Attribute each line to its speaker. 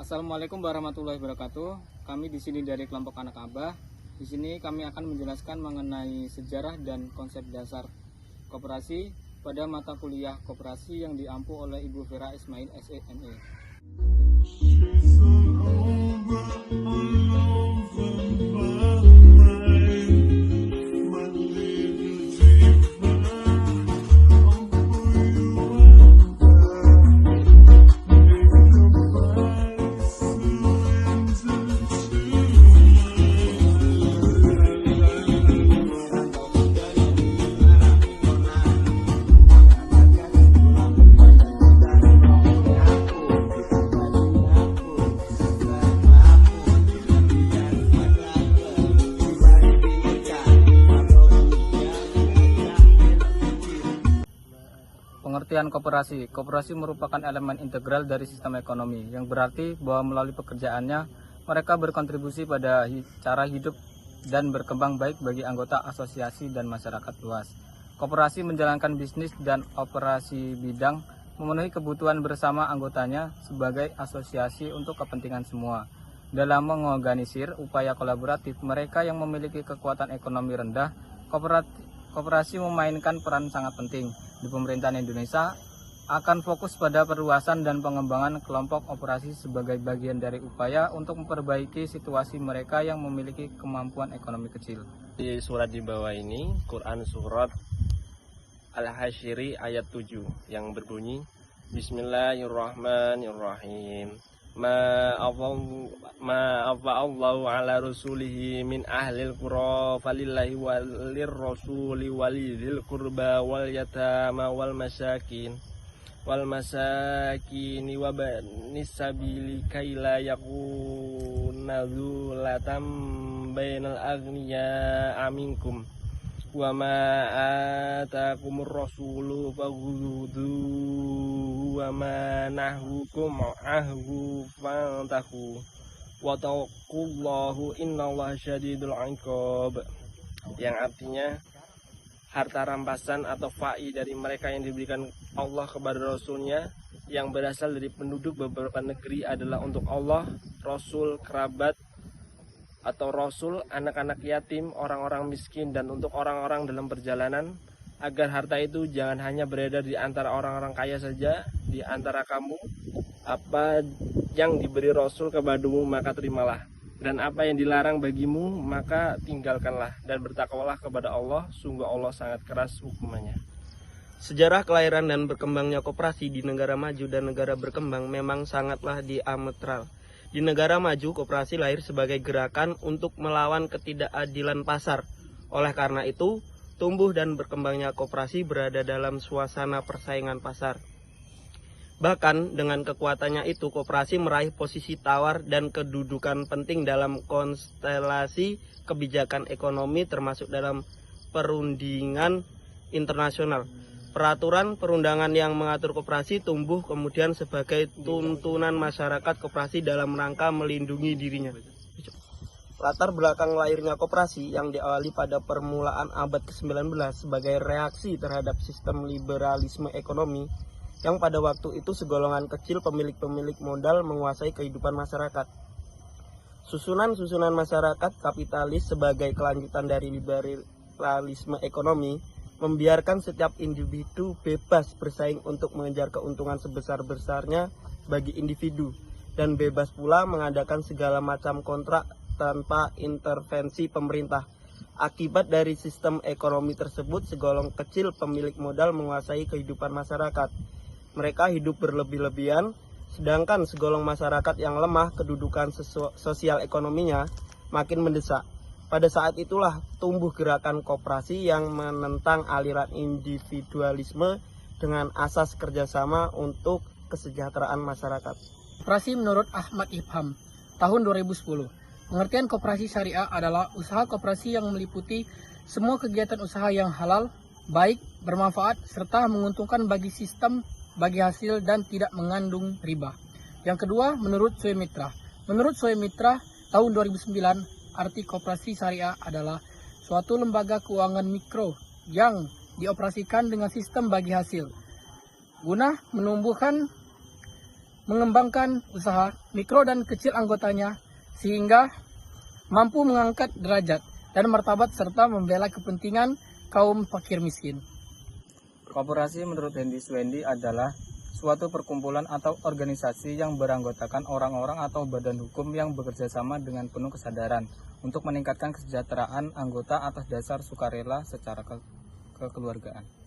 Speaker 1: Assalamualaikum warahmatullahi wabarakatuh. Kami di sini dari kelompok anak Abah. Di sini kami akan menjelaskan mengenai sejarah dan konsep dasar koperasi pada mata kuliah koperasi yang diampu oleh Ibu Vera Ismail SME. Pengertian koperasi. Koperasi merupakan elemen integral dari sistem ekonomi, yang berarti bahwa melalui pekerjaannya, mereka berkontribusi pada cara hidup dan berkembang baik bagi anggota asosiasi dan masyarakat luas. Koperasi menjalankan bisnis dan operasi bidang, memenuhi kebutuhan bersama anggotanya sebagai asosiasi untuk kepentingan semua. Dalam mengorganisir upaya kolaboratif mereka yang memiliki kekuatan ekonomi rendah, koperasi memainkan peran sangat penting di pemerintahan Indonesia, akan fokus pada perluasan dan pengembangan kelompok operasi sebagai bagian dari upaya untuk memperbaiki situasi mereka yang memiliki kemampuan ekonomi kecil.
Speaker 2: Di surat di bawah ini, Quran surat Al-Hasyri ayat 7 yang berbunyi, Bismillahirrahmanirrahim. Ma afa'allahu ala rasulihi min ahlil qura falillahi walir rasuli walidhil qurba wal yatama wal masakin wa banis sabili kaila yakuna dzulatam bainal aghniya aminkum wa ma atakumur rasulu faghudhu wa ma nahukum anhu fantahu wa taqullahu innallaha syadidul iqab, yang artinya harta rampasan atau fa'i dari mereka yang diberikan Allah kepada Rasulnya yang berasal dari penduduk beberapa negeri adalah untuk Allah, Rasul, kerabat atau Rasul, anak-anak yatim, orang-orang miskin, dan untuk orang-orang dalam perjalanan, agar harta itu jangan hanya beredar di antara orang-orang kaya saja, di antara kamu. Apa yang diberi Rasul kepadamu maka terimalah, dan apa yang dilarang bagimu maka tinggalkanlah, dan bertakwalah kepada Allah, sungguh Allah sangat keras hukumannya.
Speaker 3: Sejarah kelahiran dan berkembangnya koperasi di negara maju dan negara berkembang memang sangatlah diametral. Di negara maju, koperasi lahir sebagai gerakan untuk melawan ketidakadilan pasar. Oleh karena itu, tumbuh dan berkembangnya koperasi berada dalam suasana persaingan pasar. Bahkan dengan kekuatannya itu, koperasi meraih posisi tawar dan kedudukan penting dalam konstelasi kebijakan ekonomi termasuk dalam perundingan internasional. Peraturan perundangan yang mengatur koperasi tumbuh kemudian sebagai tuntunan masyarakat koperasi dalam rangka melindungi dirinya. Latar belakang lahirnya koperasi yang diawali pada permulaan abad ke-19 sebagai reaksi terhadap sistem liberalisme ekonomi yang pada waktu itu segolongan kecil pemilik-pemilik modal menguasai kehidupan masyarakat. Susunan-susunan masyarakat kapitalis sebagai kelanjutan dari liberalisme ekonomi membiarkan setiap individu bebas bersaing untuk mengejar keuntungan sebesar-besarnya bagi individu, dan bebas pula mengadakan segala macam kontrak tanpa intervensi pemerintah. Akibat dari sistem ekonomi tersebut, segolong kecil pemilik modal menguasai kehidupan masyarakat. Mereka hidup berlebih-lebihan, sedangkan segolong masyarakat yang lemah kedudukan sosial ekonominya makin mendesak. Pada saat itulah tumbuh gerakan koperasi yang menentang aliran individualisme dengan asas kerjasama untuk kesejahteraan masyarakat.
Speaker 4: Koperasi menurut Ahmad Ibham, tahun 2010. Pengertian koperasi syariah adalah usaha koperasi yang meliputi semua kegiatan usaha yang halal, baik, bermanfaat, serta menguntungkan bagi sistem, bagi hasil, dan tidak mengandung riba. Yang kedua, menurut Suemitra. Menurut Suemitra, tahun 2009, arti koperasi syariah adalah suatu lembaga keuangan mikro yang dioperasikan dengan sistem bagi hasil, guna menumbuhkan mengembangkan usaha mikro dan kecil anggotanya sehingga mampu mengangkat derajat dan martabat serta membela kepentingan kaum fakir miskin.
Speaker 1: Koperasi menurut Hendy Swendi adalah suatu perkumpulan atau organisasi yang beranggotakan orang-orang atau badan hukum yang bekerja sama dengan penuh kesadaran untuk meningkatkan kesejahteraan anggota atas dasar sukarela secara kekeluargaan.